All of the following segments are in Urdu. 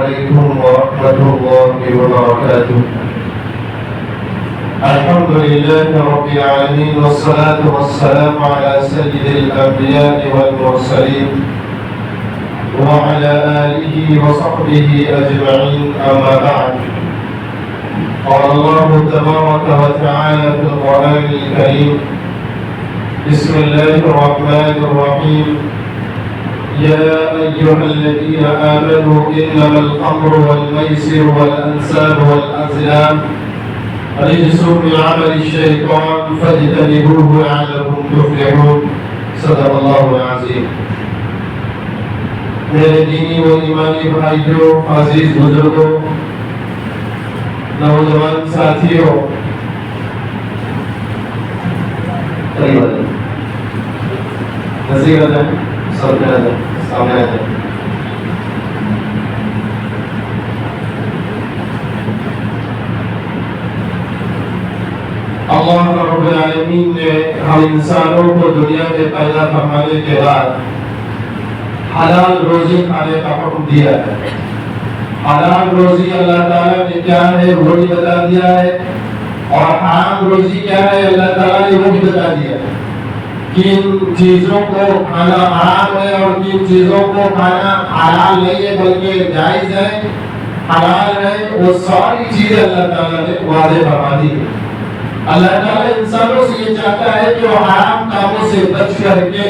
عليكم ورحمة الله وبركاته. الحمد لله رب العالمين، والصلاة والسلام على سيد الأنبياء والمرسلين وعلى آله وصحبه أجمعين، أما بعد. قال الله تبارك وتعالى في القرآن الكريم: بسم الله الرحمن الرحيم. يا أيها الذين آمنوا إنما الخمر والميسر والأنساب والأزلام رجس من عمل الشيطان فاجتنبوه لعلكم تفلحون. صدق الله العظيم. میرے دینی و ایمانی بھائیوں، عزیز بزرگوں، نوجوان ساتھیوں، نزدیک آ جائیں، سامنے آ جائیں، سامنے آ جائیں. اللہ رب العالمین نے ہم انسانوں کو دنیا میں پیدا فرمانے کے بعد حلال روزی کھانے کا حکم دیا ہے. حلال روزی اللہ تعالیٰ نے کیا ہے وہ بھی بتا دیا ہے، اور حرام روزی کیا ہے اللہ تعالیٰ نے وہ بھی بتا دیا ہے. کن چیزوں کو کھانا حرام ہے اور کن چیزوں کو کھانا حلال نہیں ہے بلکہ جائز ہے، حلال ہے، وہ ساری چیزیں اللہ تعالیٰ نے واضح فرما دی ہے. اللہ تعالیٰ انسانوں سے یہ چاہتا ہے کہ وہ حرام کاموں سے بچ کر کے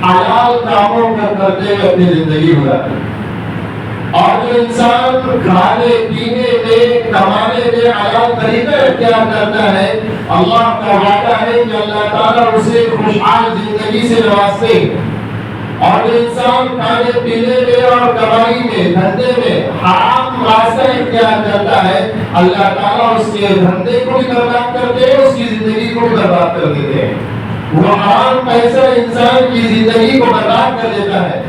حلال کاموں کو کرتے ہوئے اپنی زندگی گزارے. اور جو انسان کھانے پینے میں کمانے میں حلال طریقے اختیار کرتا ہے، اللہ کا وعدہ ہے کہ اللہ تعالیٰ اسے خوشحال زندگی سے نوازتے ہیں. اور جو انسان کھانے پینے میں اور کمائی میں دھندے میں حرام راستہ اختیار کرتا ہے، اللہ تعالیٰ اس کے دھندے کو بھی برباد کرتے ہیں، اس کی زندگی کو بھی برباد کر دیتے ہیں. وہ حرام پیسہ انسان کی زندگی کو برباد کر دیتا ہے،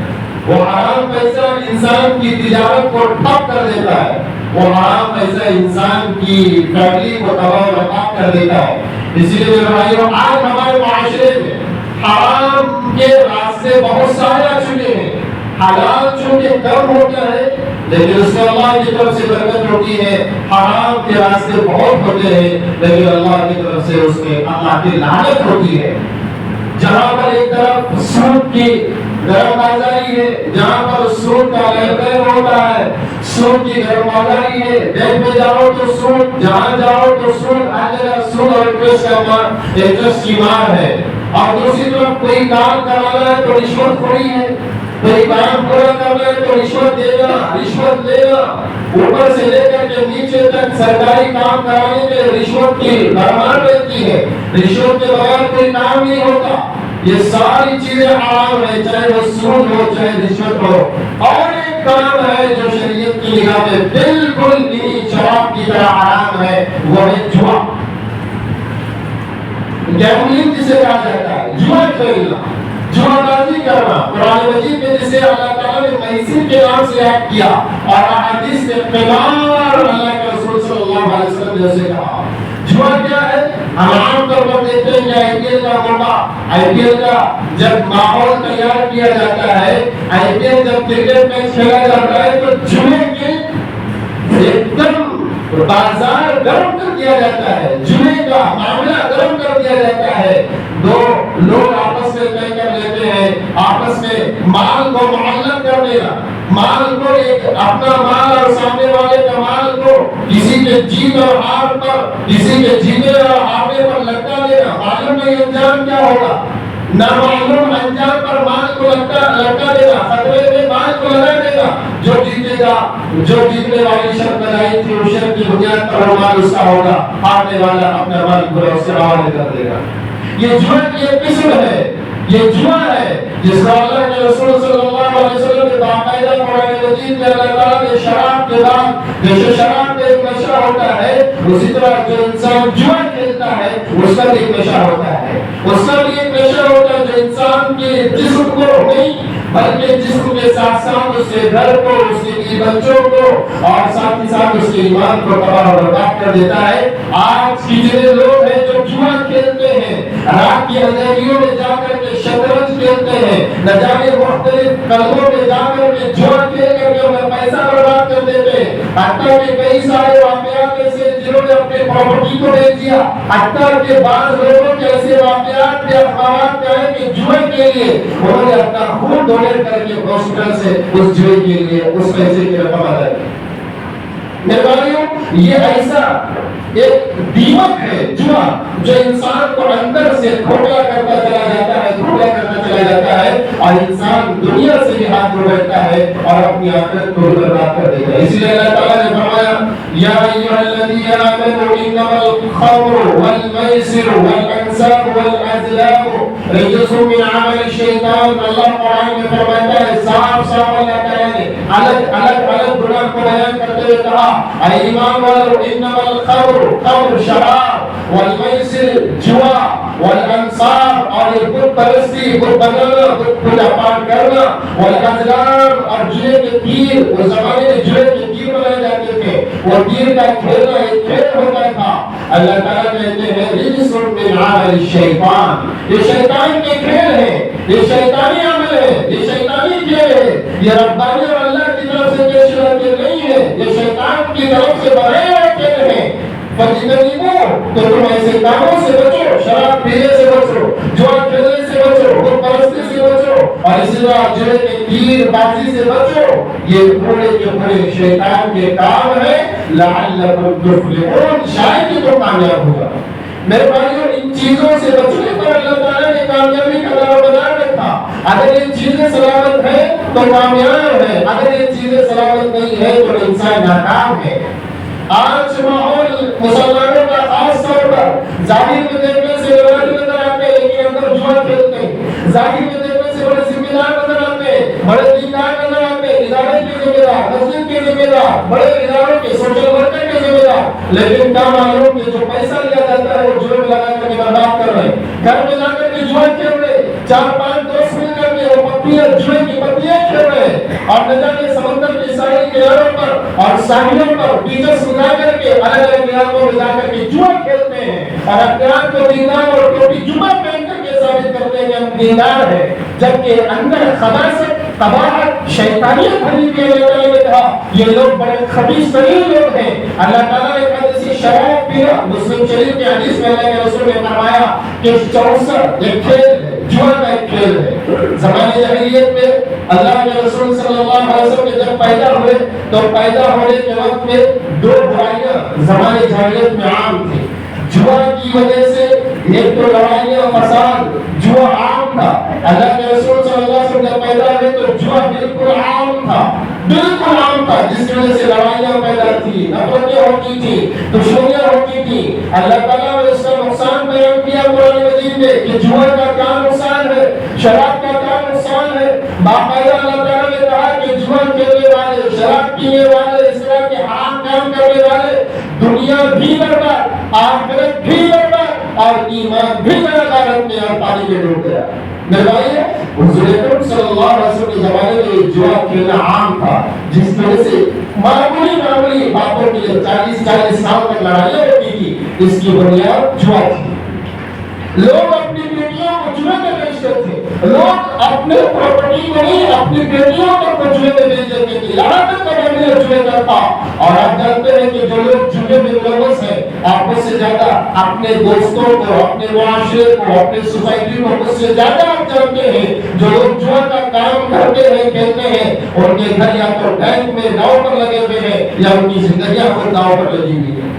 وہ حرام پیسہ انسان کی تجارت کو ٹھپ کر دیتا ہے، وہ حرام پیسہ انسان کی فیملی کو تباہ و برباد کر دیتا ہے. اسی لیے میرے بھائیوں، آج ہمارے معاشرے میں حرام کے راستے بہت سارے آ چکے ہیں. حلال چونکہ کم ہوتا ہے لیکن اس میں اللہ کی طرف سے برکت ہوتی ہے، حرام کے راستے بہت ہوتے ہیں لیکن اللہ کی طرف سے اس میں اللہ کی لعنت ہوتی ہے. جہاں پر ایک طرف سود کی گرم بازاری ہے، جہاں پر سود کا لہر ہوتا ہے، سود کی گرم بازاری ہے، بینک میں جاؤ تو سود، جہاں جاؤ تو سود، ہر جگہ سود اور انٹرسٹ کی مار ہے. اور دوسری طرف کوئی کام کروانا ہے تو رشوت خوری ہے، کوئی کام پورا کرنا ہے تو رشوت دینا، رشوت لینا، اوپر سے لے کر کے نیچے تک سرکاری کام کرانے میں رشوت کی بھرمار رہتی ہے. رشوت کے بغیر کوئی کام نہیں ہوتا. یہ ساری چیزیں حرام ہے، چاہے وہ سود ہو چاہے رشوت ہو. اور ایک کام ہے جو شریعت کی نگاہ میں بالکل بھی شراب کی طرح حرام ہے، وہ ہے جوا. گیملنگ جسے کہا جاتا ہے، جوا کھیلنا، جوا بازی کرنا. قرآن مجید میں جسے اللہ تعالیٰ نے میسر کے نام سے یاد کیا، اور احادیث میں قمار اللہ کے رسول صلی اللہ علیہ وسلم نے اسے کہا. جوا کیا ہے؟ ہم عام طور پر دیکھتے ہیں کہ آئی پی ایل کا موقع، آئی پی ایل کا جب ماحول تیار کیا جاتا ہے، آئی پی ایل جب کرکٹ میچ کھیلا جاتا ہے تو جمعے کے ایک دم بازار گرم کر دیا جاتا ہے، جمعے کا معاملہ گرم کر دیا جاتا ہے. دو لوگ آپس میں طے کر لیتے ہیں، آپس میں مال کو معلق کر دینا، مال کو ایک اپنا مال اور سامنے والے کا مال کو کسی کے جیت اور ہار پر، کسی کے جیتے اور ہارنے پر لٹکا دینا. معلوم نہیں انجام کیا ہوگا، نامعلوم انجام پر مال کو لٹکا دینا، خطرے میں مال کو لگا دینا. جو جیتے گا، جو جیتنے والی شرط لگائی تھی اس شرط کی بنیاد پر وہ مال اس کا ہوگا، ہارنے والا اپنا مال کو اس سے حوالے کر دے گا. یہ جوا کی ایک قسم ہے، یہ جوا ہے جس کا اللہ کے رسول صلی اللہ علیہ وسلم نے باقاعدہ قرآن مجید میں اللہ تعالیٰ نے شراب کے بعد جیسے شراب میں ایک نشہ ہوتا ہے، اسی طرح جو انسان جوا کھیلتا ہے اس کا بھی ایک نشہ ہوتا ہے. اس کا بھی ایک نشہ ہوتا ہے جو انسان کے جسم کو نہیں بلکہ جسم کے ساتھ ساتھ اس کے گھر کو، اس کے بچوں کو اور ساتھ ہی ساتھ اس کے ایمان کو تباہ و برباد کر دیتا ہے. آج کی جتنے لوگ ہیں جو جوا کھیلتے ہیں، رات کی اندھیریوں میں جا کر کے شطرنج کھیلتے ہیں، نہ جانے مختلف کلبوں میں جا کر کے جوا کھیل کر کے اپنا پیسہ برباد کر دیتے حتیٰ کہ کئی سارے واقعات ایسے جنہوں نے اپنے پراپرٹی کو بیچ دیا، حتیٰ کہ بعض لوگوں کے ایسے واقعات کے اخبارات میں آئے کہ جوئے کے لیے انہوں نے اپنا خون ڈونیٹ کر کے ہاسپٹل سے اس جوئے کے لیے اس پیسے کی رقم ادا کی۔ میرے بھائیوں، یہ ایسا ایک دیمک ہے جوا جو انسان کو اندر سے کھوکھلا کرتا چلا جاتا ہے، کھوکھلا کرتا چلا جاتا ہے، اور انسان دنیا سے بھی ہاتھ دھو بیٹھتا ہے اور اپنی آخرت کو برباد کر دیتا ہے۔ اسی لیے اللہ تعالیٰ نے فرمایا یا ایھا الذین آمنوا انما الخمر والمیسر والانصاب والازلام رجس من عمل الشیطان۔ اللہ قرآن میں فرماتا ہے، صاف صاف اللہ تعالیٰ نے الگ گناہ کو بیان کرتے ہوئے کہا اے ایمان والو انما الخمر خمر شراب والمیسر جوا والانصاب اور یہ بت پرستی بت بنانا بت پوجا پاٹ کرنا والازلام اور جوئے کے تیر، اس زمانے میں جوئے کے تیر بنائے جاتے تھے، وہ تیر کا کھیلنا ایک کھیل ہوتا تھا۔ اللہ تعالیٰ کہتے ہیں رجس من عمل الشیطان، یہ شیطان کے کھیل ہے، یہ شیطانی عمل ہے، یہ شیطانی کھیل ہے، یہ ربانی اور اللہ کی طرف سے پیش کیے نہیں ہے، یہ شیطان کی طرف سے بنائے ہوئے کھیل ہیں۔ فَاجْتَنِبُوهُ، تو تم ایسے کاموں سے بچو، شراب پینے سے بچو، جوا کھیلنے سے بچو، بت پرستی سے بچو، اور اسی طرح جوئے کے تیر بازی سے بچو۔ یہ پورے کے پورے شیطان کے کام ہے، لعلکم تفلحون، شاید کہ تم کامیاب ہوگا۔ میرے بھائیوں، ان چیزوں سے بچنے پر اللہ تعالیٰ نے کامیابی کا دروازہ رکھا۔ اگر یہ چیزیں سلامت ہیں تو کامیاب ہے، اگر یہ چیزیں سلامت نہیں ہے تو انسان ناکام ہے۔ آج ماحول مسلمانوں کا خاص طور پر ظاہر میں دیکھنے سے لوگ نظر آتے ہیں لیکن اندر جوا کھیلتے ہیں، ظاہر میں دیکھنے سے بڑے ذمہ دار نظر آتے ہیں، بڑے دیندار نظر آتے ہیں، ادارے کے ذمہ دار، مسجد کے ذمہ دار، بڑے اداروں کے سوشل ورکر کے ذمہ دار، لیکن کیا معلوم کہ جو پیسہ لیا جاتا ہے وہ جوئے میں لگا کر کے برباد کر رہے ہیں، گھر میں جا کر کے جوا کھیل رہے، 4-5 دوست مل کر کے وہ پتیاں جوئے کی پتیاں کھیل رہے، اور نہ جانے سمندر کے ساحل کناروں پر اور ساحلوں پر ٹیچرز ملا کر کے الگ الگ علاقوں میں جا کر کے جوا کھیلتے ہیں، اور اپنے آپ کو دیندار اور ٹوپی جمعہ پہن کر کے ثابت کرتے ہیں کہ ہم دیندار ہیں، جبکہ اندر خباثت، قباحت، شیطانیت بھری ہوئی ہے۔ اللہ تعالیٰ نے کہا یہ لوگ بڑے خبیث ترین لوگ ہیں۔ اللہ تعالیٰ نے کہا جیسے شراب پینا، مسلم شریف کی حدیث میں اللہ کے رسول نے فرمایا کہ چوسر ایک کھیل ہے، جوا کا ایک کھیل ہے۔ زمانے جاہلیت میں اللہ کے رسول صلی اللہ علیہ وسلم جب پیدا ہوئے تو پیدا ہونے کے وقت میں 2 برائیاں زمانے جاہلیت میں عام تھی۔ جوا کی وجہ سے ایک تو لڑائیاں، فساد، جوا عام تھا۔ اللہ کے رسول صلی اللہ علیہ وسلم جب پیدا ہوئے تو جوا بالکل عام تھا، بالکل عام تھا، جس کی وجہ سے لڑائیاں پیدا تھی، نفرتیں ہوتی تھی، دشمنیاں ہوتی تھی۔ اللہ تعالیٰ نے اس کا نقصان بیان کیا قرآن مجید میں کہ جوا کا کیا نقصان ہے، شراب کا کیا نقصان ہے۔ باقاعدہ اللہ تعالیٰ نے کہا کہ جوا کھیلنے والے، شراب پینے والے، اس طرح کے حرام کام کرنے والے دنیا بھی برباد، آخرت بھی برباد، اور ایمان بھی غارت میں اور پانی میں ڈوب گیا۔ میرے بھائی، حضور اکرم صلی اللہ علیہ وسلم کے زمانے میں جوا کھیلنا عام تھا، جس کی وجہ سے معمولی باتوں کے لیے 40 سال تک لڑائیاں ہوتی تھی۔ اس کی بنیاد جوا تھی۔ لوگ اپنی بیٹیوں کو جوئے میں بیچتے تھے، لوگ اپنے پراپرٹی کو نہیں اپنی بیٹیوں کو جوئے میں بیچ دیتے تھے، یہاں تک کہ میں جوئے کا تھا۔ اور آپ جانتے ہیں کہ جو لوگ جوئے میں ملوث ہیں، آپ مجھ سے زیادہ اپنے دوستوں کو، اپنے معاشرے کو، اپنے سوسائٹی کو مجھ سے زیادہ آپ جانتے ہیں۔ جو لوگ جوا کا کام کرتے ہیں، کھیلتے ہیں، ان کے گھر یا تو بینک میں داؤ پر لگے ہوئے ہیں یا ان کی زندگیاں خود داؤ پر لگی ہوئی ہیں۔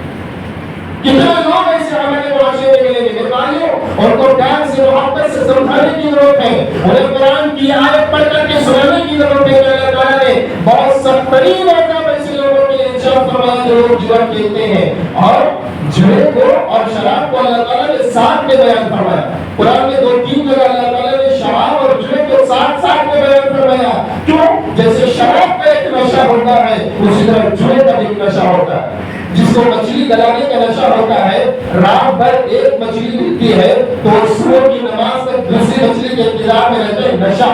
کتنے لوگ ایسے ہمارے معاشرے میں ملیں گے؟ میرے بھائیوں، ان کو پیار سے، محبت سے سمجھانے کی ضرورت ہے، انہیں قرآن کی آیت پڑھ کر کے سنانے کی ضرورت ہے کہ اللہ تعالیٰ نے بہت سخت ترین عذاب ایسے لوگوں کے لیے ارشاد فرمایا جو لوگ جوا کھیلتے ہیں۔ اور جوئے کو اور شراب کو اللہ تعالیٰ نے ساتھ میں بیان فرمایا۔ قرآن میں 2-3 جگہ اللہ تعالیٰ نے شراب اور جوئے کو ساتھ میں بیان فرمایا۔ کیوں؟ جیسے شراب کا ایک نشہ ہوتا ہے، اسی طرح جوئے کا بھی ایک نشہ ہوتا ہے۔ جس کو مچھلی گلانے کا نشہ ہوتا ہے، رات بھر ایک مچھلی ملتی ہے تو صبح کی نماز تک دوسری مچھلی کے انتظار میں رہتے ہیں، نشہ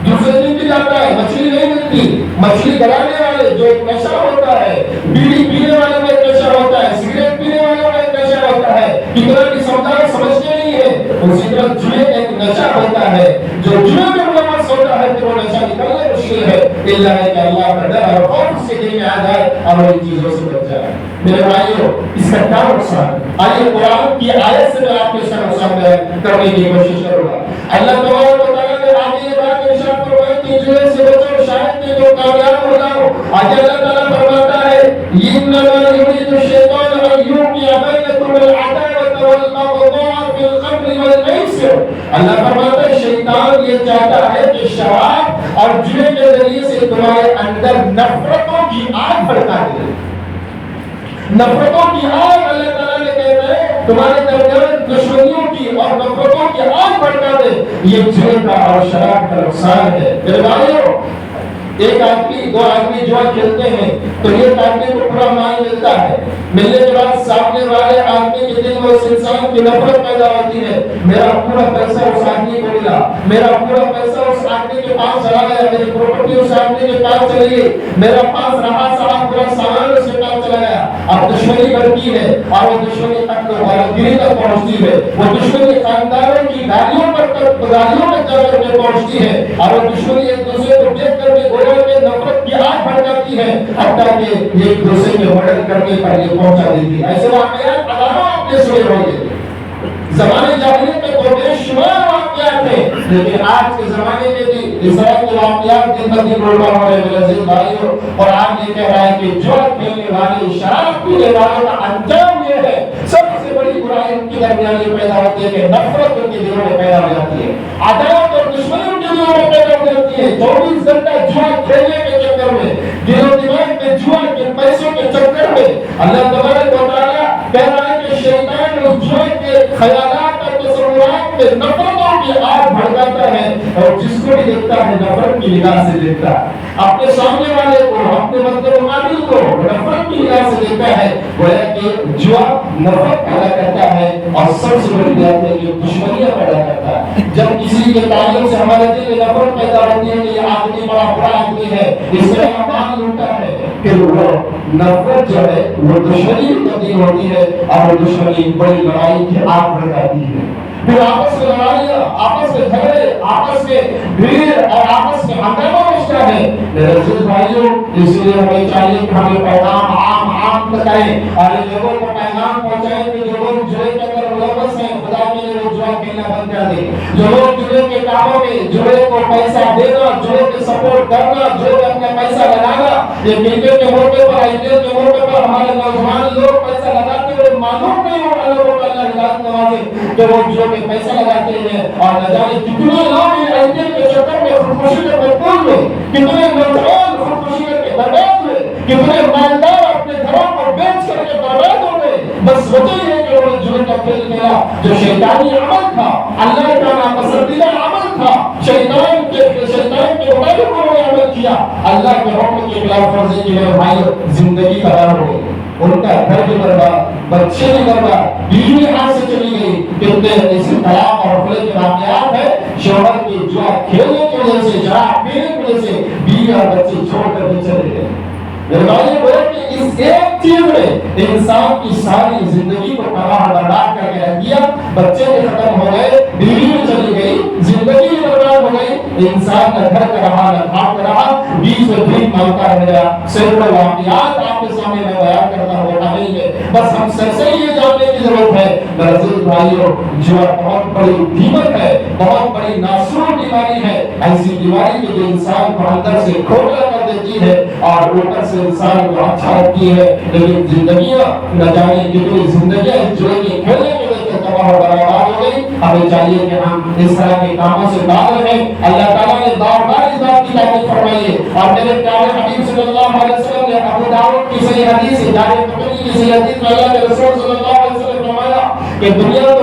دوسرے دن بھی جاتا ہے، مچھلی نہیں ملتی۔ مچھلی گلانے والے جو ایک نشہ ہوتا ہے، بیڑی پینے والے میں ایک نشہ ہوتا ہے، سگریٹ پینے والے میں ایک نشہ ہوتا ہے، کتنا کی سمجھا سمجھتے نہیں ہے۔ اسی طرح جوئے ایک نشہ ہوتا ہے، جو جوئے میں ملوث ہوتا ہے تو وہ نشہ نکلنا مشکل ہے، اللہ ہے کہ اللہ کا ڈر اور خوف سے دل میں میں آ جائے اور ان چیزوں سے بچ جائے۔ میرے بھائیوں اس کا کیا نقصان ہے؟ آئیے قرآن کی آیت سے میں آپ کے ساتھ نقصان کرنے کی کوشش کروں گا۔ اللہ تبارک و تعالیٰ نے آگے یہ بات ارشاد فرمائی کہ جوئے سے بچو شاید کہ تو کامیاب ہو جاؤ۔ آگے اللہ تعالیٰ فرماتا ہے إِنَّمَا يُرِيدُ الشَّيْطَانُ أَن يُوقِعَ بَيْنَكُمُ الْعَدَاوَةَ وَالْبَغْضَاءَ فِي الْخَمْرِ وَالْمَيْسِرِ۔ اللہ فرماتا ہے شیطان یہ چاہتا ہے کہ شراب اور جوئے کے ذریعے سے تمہارے اندر نفرتوں کی آگ بھڑکا دے۔ نفرتوں کی آگ اللہ تعالیٰ نے کہتا ہے تمہارے درمیان دشمنیوں کی اور نفرتوں کی آگ بھڑکا دے۔ یہ جوئے کا اور شراب کا نقصان ہے۔ میرے بھائیوں ایک آدمی دو آدمی جوا کھیلتے ہیں تو ایک آدمی کو پورا مال ملتا ہے، ملنے کے بعد سامنے والے آدمی کے دل میں اس انسان کی نفرت پیدا ہوتی ہے۔ میرا پورا پیسہ اس آدمی کو ملا، میرا پورا پیسہ اس آدمی کے پاس چلا گیا، میری پراپرٹی اس آدمی کے پاس چلی گئی، میرا پاس رہا سارا پورا سامان اس کے پاس چلا گیا۔ اب دشمنی بڑھتی ہے اور وہ دشمنی قتل و غارتگری تک پہنچتی ہے، وہ دشمنی خاندانوں کی گاڑیوں پر جا کر کے پہنچتی ہے اور وہ دشمنی ایک دوسرے کو دیکھ کر کے میں نفرت کی آگ بڑھ جاتی ہے، حتیٰ کہ یہ ایک دوسرے کے مرڈر کرنے پر یہ پہنچا دیتی ہے۔ ایسے واقعات علاوہ آپ نے سنے ہوں گے، زمانے جاہلیت میں تو بے شمار واقعات ہیں، لیکن آج کے زمانے میں بھی اس طرح کے واقعات دن بدن بڑھتا ہو رہے ہیں۔ میرے عزیز بھائیوں اور آج یہ کہہ رہا ہے کہ جو کھیلنے والے شراب پینے والوں کا انجام یہ ہے، سب سے بڑی برائی ان کے درمیان یہ پیدا ہوتی ہے کہ نفرت ان کے دلوں میں پیدا ہو جاتی ہے، عداوت اور دشمنی ان کے دلوں میں پیدا ہو جاتی ہے۔ 24 گھنٹہ جوا کھیلنے کے چکر میں، دل و دماغ میں جوا کے پیسوں کے چکر میں اللہ تبارک و تعالیٰ کہہ رہا ہے کہ شیطان اس جوا کے خیالات اور تصورات میں نفرتوں کی آگ بھڑکاتا ہے اور جس کو بھی دیکھتا ہے نفرت کی نگاہ سے دیکھتا ہے، اپنے سامنے والے کو اپنے مد مقابل کو نفرت کی نگاہ سے دیکھتا ہے۔ گویا کہ جوا نفرت پیدا کرتا ہے اور سب سے بڑی بات ہے کہ دشمنیاں پیدا کرتا ہے۔ جب کسی کے تعلق سے ہمارے دل میں نفرت پیدا ہوتی ہے کہ یہ آدمی بڑا برا آدمی ہے، اس سے ہمارا لوٹا ہے، پھر وہ نفرت جو ہے وہ دشمنی کی تبدیل ہوتی ہے اور وہ دشمنی بڑی لڑائی کی آگ بھڑکاتی ہے۔ پھر آپس میں لڑائیاں، آپس میں جھگڑے، آپس میں بھیڑ اور آپس میں ہنگامہ مچتا ہے۔ میرے عزیز بھائیوں اس لیے ہمیں چاہیے کہ ہمیں پیغام عام تک کریں اور لوگوں کو پیغام پہنچائیں کہ جو لوگ جوئے کے اندر ملوث ہیں خدا کے لیے وہ جوا کھیلنا بند کر دیں۔ جو لوگ جوئے کے کاموں میں جوئے کو پیسہ دینا، جوئے کے سپورٹ کرنا، جوئے میں اپنا پیسہ لگانا، یہ کرکٹ کے موقع پر آئی پی ایل کے موقع پر ہمارے نوجوان لوگ پیسہ لگاتے ہوئے معلوم نہیں ہو رہا لوگوں کو اللہ ہدایت نوازے کہ وہ جو میں پیسہ لگاتے ہیں اور نہ جانے کتنے لوگ آئی پی ایل کے چکر میں خودکشی کے مقبول ہوئے، کتنے نوجوان خودکشی کر کے برباد ہوئے، کتنے مالدار اپنے گھروں کو بیچ کر کے برباد ہو گئے۔ بس وجہ یہ ہے کہ انہوں نے جوئے کا کھیل کھیلا جو شیطانی عمل تھا، اللہ کا ناپسندیدہ عمل تھا، شیطان کے مطابق انہوں نے عمل کیا، اللہ کے حکم کی خلاف ورزی کی ہے۔ بھائی زندگی تباہ ہو گئی، ان کا گھر بھی برباد، بچے بھی برباد، بیوی ہاتھ سے چلی گئی۔ کتنے ایسے طلاق اور خلع کے واقعات ہیں شوہر کی جوا کھیلنے کی وجہ سے، شراب پینے کی وجہ سے بیوی اور بچے چھوڑ کر کے چلے گئے۔ اس ایک چیز نے انسان کی ساری زندگی کو تباہ برباد کر کے رکھ دیا۔ بچے بھی ختم ہو گئے، بیوی بھی چلی گئی، زندگی بھی برباد ہو گئی، انسان نہ گھر کا رہا نہ کھا کا رہا، بیچ میں بھیک مانگتا رہ گیا۔ سینکڑوں واقعات آپ کے سامنے میں بیان کرنا ہوتا نہیں ہے، بس ہم سب سے یہ جاننے کی ضرورت ہے میرے عزیز بھائیوں جو بہت بڑی دیمک ہے، بہت بڑی ناسور بیماری ہے، ایسی بیماری کہ جو انسان کو اندر سے کھوکھلا کر دیتی ہے اور اوپر سے انسان کو اچھا لگتی ہے، لیکن زندگیاں نہ جانے کتنی زندگیاں جو کہ کھیلنے کے لیے تباہ و برباد ہو گئی۔ ہمیں چاہیے کہ ہم اس طرح کے کاموں سے باز رہیں۔ اللہ تعالیٰ نے بار بار اس بات کی تاکید فرمائی ہے اور میرے پیارے حبیب صلی اللہ علیہ وسلم نے ابو داؤد کی صحیح حدیث ہے، جابر بن عبد کی صحیح حدیث میں اللہ کے رسول صلی اللہ علیہ وسلم نے فرمایا کہ دنیا تو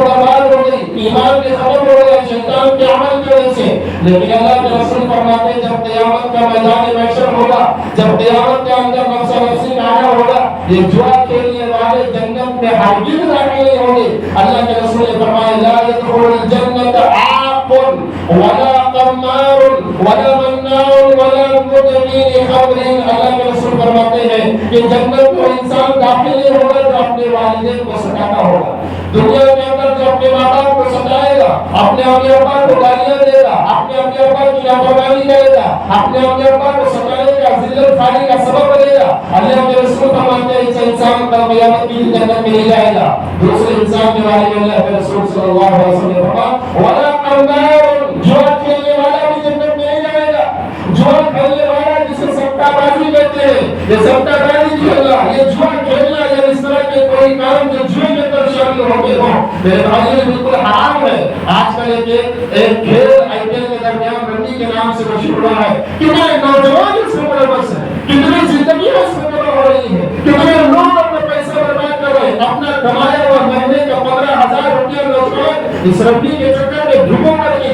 برباد ہو گئی، ایمان بھی ختم ہو گیا شیطان کے عمل کی وجہ سے، لیکن اللہ کے رسول فرماتے ہیں جب قیامت کا میدان محشر ہوگا، جب قیامت کے اندر نفسا نفسی نعرہ ہوگا، یہ جوا کھیلنے والے جنت میں ہرگز داخل نہیں ہوں گے۔ اللہ کے رسول نے فرمایا لا يدخل الجنت عاق ولا قمار ولا مناع ولا مدمن خمر۔ اللہ کے رسول فرماتے ہیں کہ جنت کو انسان داخل نہیں ہوگا جو اپنے والدین کو ستاتا ہوگا، دنیا کے اندر جو اپنے ماں باپ کو ستائے گا، اپنے امی ابا کو گالیاں دے گا، اپنے امی ابا کی نافرمانی کرے گا، اپنے امی ابا کو ستانے کا، ذلت کھانے کا سبب بنے گا، اللہ کے رسول فرماتے ہیں اس انسان کا قیامت کی جنت میں نہیں جائے گا۔ دوسرے انسان کے بارے میں اللہ کے رسول صلی اللہ علیہ وسلم نے فرمایا وَلَا قَمَّارٌ، جوا کھیلنے والا بھی جنت میں نہیں جائے گا۔ جوا کھیلنے والا جسے سٹہ بازی کہتے ہیں، یہ سٹہ بازی کھیلنا، یہ جوا کھیلنا یا اس طرح کے کوئی کام جو جوئے کے اندر شامل ہوتے ہوں، میرے بھائیو یہ بالکل حرام ہے۔ آج کل ایک کھیل آئی پی ایل کے درمیان رنی کے نام سے مشہور ہوا ہے، کتنے نوجوان اس میں ملوث ہیں، کتنی زندگیاں اس میں تباہ ہو رہی ہیں، کتنے لوگ اپنا پیسہ برباد کر رہے ہیں، اپنا کمایا ہوا مہینے کا 15,000 روپیہ نوجوان اس رنی کے چکر میں بھگو کر کے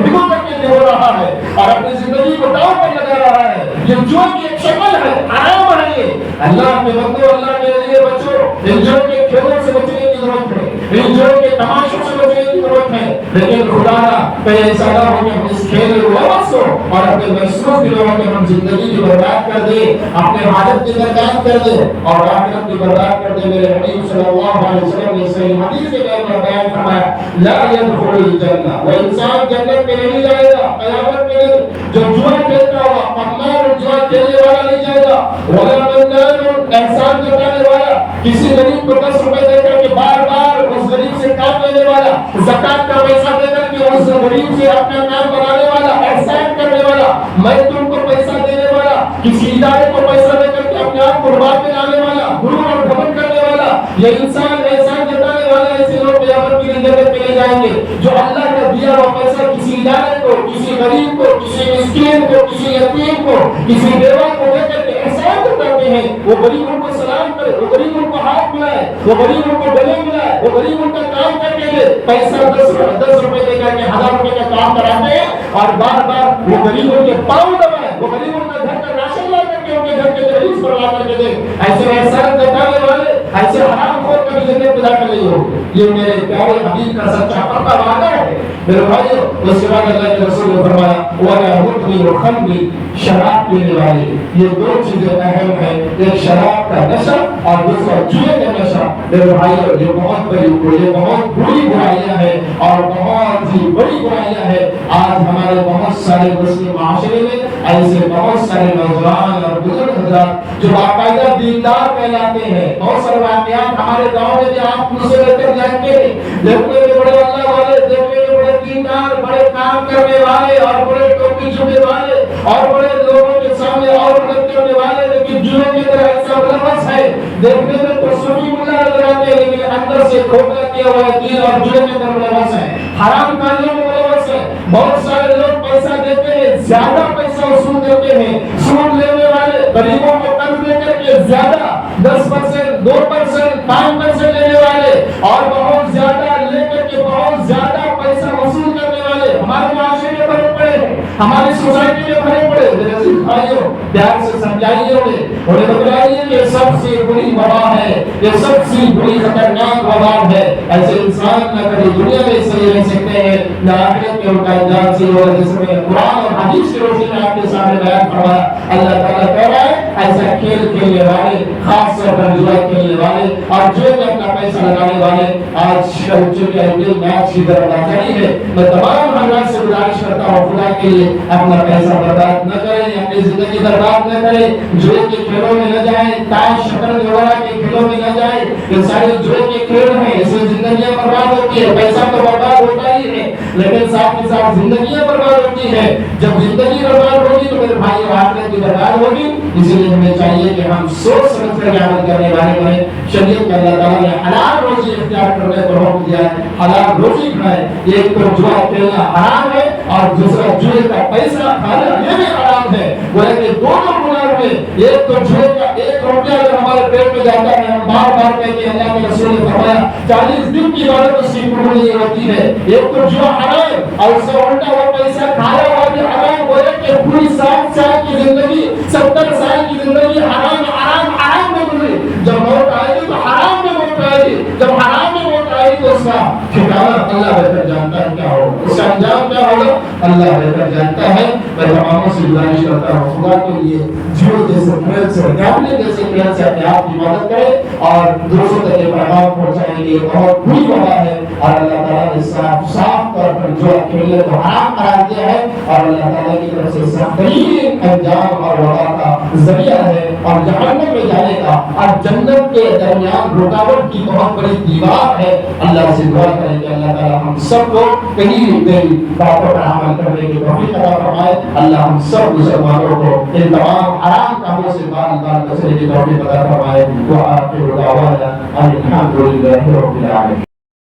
بھگو کر کے ہو رہا ہے اور اپنی زندگی کو داؤ پر لگا رہا ہے۔ یہ جو کی ایک شکل ہے، حرام ہے یہ۔ اللہ کے بندو، اللہ کے لیے بچو، ان جو کے کھیلوں سے بچنے کی ضرورت ہے، ان جو کے تماشوں سے بچنے کی ضرورت ہے، لیکن خدا نہ کہیں ایسا نہ ہو کہ ہم اس کھیل میں ملوث ہو اور اپنے محسوس دنوں میں ہم زندگی کی برباد کر دیں، اپنے حالت کی برباد کر دیں اور آخرت کی برباد کر دیں۔ میرے حبیب صلی اللہ علیہ وسلم نے صحیح حدیث کے میں بیان فرمایا لا يدخل الجنہ، وہ انسان جنت میں نہیں جائے گا قیامت میں نہیں، جو جوا کھیلتا ہوا قمار جوا کھیلنے والا نہیں جائے گا، ولا منان احسان جتانے والا، کسی غریب کو 10 روپے دے کر کے بار بار اس غریب سے کام لینے والا، زکات کا پیسہ دے کر کے اس غریب سے اپنا کام بنانے والا، احسان کرنے والا، مزدور کو پیسہ دینے والا، کسی ادارے کو پیسہ دے کر کے اپنے آپ کو برباد میں لانے والا، غرور اور گھمنڈ کرنے والا، یہ انسان احسان جتانے والا، ایسے لوگ قیامت کی جنت میں لے جائیں گے۔ جو اللہ کا دیا ہوا پیسہ کسی ادارے کو، کسی غریب کو، کسی مسکین کو، کسی یتیم کو، کسی بیوہ کو دے کر کے احسان جتاتے ہیں، وہ غریبوں کو سلام کرے، وہ غریبوں کو ہاتھ ملائے، وہ غریبوں کو گلے ملائے، وہ غریبوں کا کام کر کے دے، پیسہ 10 روپے دے کر کے 1000 روپے کا کام کراتے ہیں اور بار بار وہ غریبوں کے پاؤں دبائے، وہ غریبوں کا گھر کا راشن لا کر کے ان کے گھر کے دہلیز پر لا کر کے دے۔ ایسے احسان جتانے والے، ایسے حرام خور کبھی جنت میں داخل نہیں ہوگے۔ یہ میرے پیارے حبیب کا سچا پکا وعدہ ہے۔ میرے بھائیو، اس کے بعد اللہ کے رسول نے فرمایا وَلَا مُدْمِنُ الْخَمْرِ، شراب پینے والے، یہ دو چیزیں اہم ہیں، ایک شراب کا نشہ اور دوسرا جوئے کا نشہ۔ میرے بھائیو، یہ بہت بری برائیاں ہیں اور بہت ہی بڑی برائیاں ہیں۔ آج ہمارے بہت سارے مسلم معاشرے میں ایسے بہت سارے نوجوان اور بزرگ حضرات جو باقاعدہ دیندار کہلاتے ہیں، بہت سارے واقعات ہمارے گاؤں میں بھی آپ مجھ سے بہتر جانتے ہیں، دیکھنے میں بڑے اللہ والے، دیکھنے میں بڑے دیندار، بڑے کام کرنے والے اور بڑے ٹوپی چھپے والے اور بڑے لوگوں کے سامنے اور مدد کرنے والے، لیکن جنوں کی طرح ایسا ملوث ہے، دیکھنے میں تو صوفی ملا نظر آتے ہیں لیکن اندر سے کھوکھلا کیا ہوا دین اور جنوں کی طرح ملوث ہے، حرام کاریوں میں ملوث ہے۔ بہت سارے لوگ پیسہ دیتے ہیں، زیادہ پیسہ وصول کرتے ہیں، سود لینے والے غریبوں کو قرض دے کر کے زیادہ 10%، 2%، 5% لینے والے اور بہت زیادہ لے کر کے بہت زیادہ پیسہ وصول کرنے والے ہمارے معاشرے میں بھرے پڑے ہیں، ہماری سوسائٹی میں بھرے پڑے۔ میرے عزیز بھائیوں، پیار سے سمجھائیے انہیں بتلائیے کہ یہ سب سے بڑی وبا ہے، یہ سب سے بڑی خطرناک وبا ہے۔ ایسے انسان نہ کبھی دنیا میں صحیح رہ سکتے ہیں نہ آخرت میں ان کا انجام صحیح ہوگا۔ جس میں قرآن اور حدیث کی روشنی میں آپ کے سامنے بیان فرمایا، اللہ تعالیٰ کہہ رہا ہے ایسا کھیل کھیلنے والے، خاص طور پر جوا کھیلنے والے اور جو اپنا پیسہ لگانے والے، آج کل چونکہ آئی میچ کی طرف آسانی ہے، میں تمام حضرات سے گزارش کرتا ہوں خدا کے لیے اپنا پیسہ برباد نہ کریں، اپنی زندگی برباد نہ کریں، جوئے کے کھیلوں میں نہ جائیں، تاش شطرنج وغیرہ کے کھیلوں میں نہ جائیں، یہ سارے جوئے کے کھیل ہیں، اس میں زندگیاں برباد ہوتی ہے، پیسہ تو برباد ہوتا ہی ہے لیکن ساتھ کے ساتھ زندگیاں برباد ہوتی ہے۔ جب زندگی برباد ہوگی تو میرے بھائی آخرت بھی برباد ہوگی۔ اسی لیے ہمیں چاہیے کہ ہم سوچ سمجھ کر عمل کرنے والے بنیں۔ شریعت میں اللہ تعالیٰ نے حلال روزی اختیار کرنے پر حکم دیا ہے، حلال روزی کھائیں۔ ایک تو جوا کھیلنا حرام ہے اور دوسرا جوئے کا پیسہ کھانا یہ بھی حرام ہے، گویا کہ دونوں گناہ ہوئے۔ ایک تو جوئے کا 1 روپیہ اگر ہمارے پیٹ میں جاتا ہے، ہم بار بار کہتے ہیں اللہ کے رسول نے فرمایا 40 دن کی عبادت اس کی قبول نہیں ہوتی ہے۔ ایک تو جوا حرام اور اس سے الٹا وہ پیسہ کھایا ہوا بھی حرام، گویا کہ پوری 60 سال کی زندگی، 70 سال کی زندگی حرام حرام حرام میں گزری۔ جب موت آئے گی تو حرام میں موت آئے گی، جب حرام میں موت آئے گی تو اس کا ٹھکانہ اللہ بہتر جانتا ہے کیا ہوگا، اس کا انجام انجام کیا ہوگا اللہ بہتر جانتا ہے. میں تماموں سے گزارش کرتا ہوں خدا کے لیے جیو جیسے کھیل سے گامنے جیسے کھیل سے اپنے آپ کی مدد کرے اور دوسروں تک یہ پیغام پہنچانے کے بہت بری وجہ ہے. اور اللہ تعالیٰ نے صاف طور پر جو کھیلنے کو حرام قرار دیا ہے اور اللہ تعالیٰ کی طرف سے سخت ترین انجام اور وبا کا ذریعہ ہے اور جہنم میں جانے کا اور جنت کے درمیان رکاوٹ کی بہت بڑی دیوار ہے. اللہ سے دعا کریں کہ اللہ تعالیٰ ہم سب کو کہیں بھی باتوں پر عمل کرنے کی توفیق عطا فرمائے. اللہ ہم سب مسلمانوں کو ان تمام حرام کاموں سے بار بار بچنے کی توفیق عطا فرمائے. وآخر دعوانا ان الحمد للہ رب العالمین.